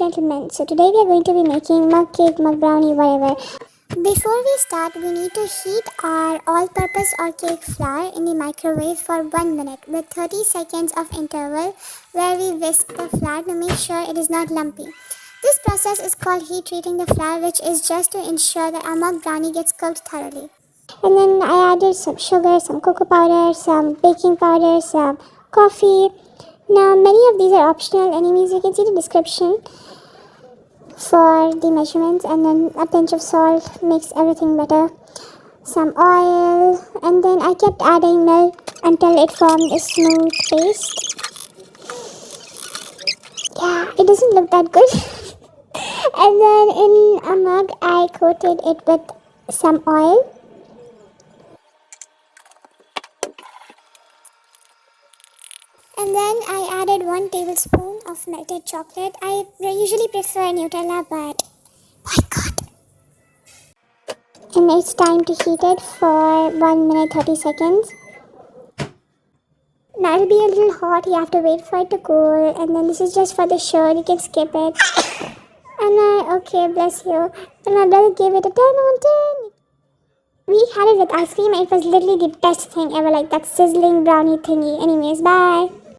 gentlemen. So today we are going to be making mug cake, mug brownie, whatever. Before we start, we need to heat our all-purpose or cake flour in the microwave for 1 minute with 30 seconds of interval where we whisk the flour to make sure it is not lumpy. This process is called heat treating the flour, which is just to ensure that our mug brownie gets cooked thoroughly. And then I added some sugar, some cocoa powder, some baking powder, some coffee. Now many of these are optional, anyways you can see the description for the measurements, and then a pinch of salt makes everything better, some oil, and then I kept adding milk until it formed a smooth paste. Yeah, it doesn't look that good. And then in a mug I coated it with some oil. And then I added 1 tablespoon of melted chocolate. I usually prefer Nutella, but boycott. And it's time to heat it for 1 minute 30 seconds. Now it'll be a little hot, you have to wait for it to cool. And then this is just for the show, you can skip it. And okay, bless you. And my brother gave it a 10 on 10. We had it with ice cream and it was literally the best thing ever, like that sizzling brownie thingy. Anyways, bye.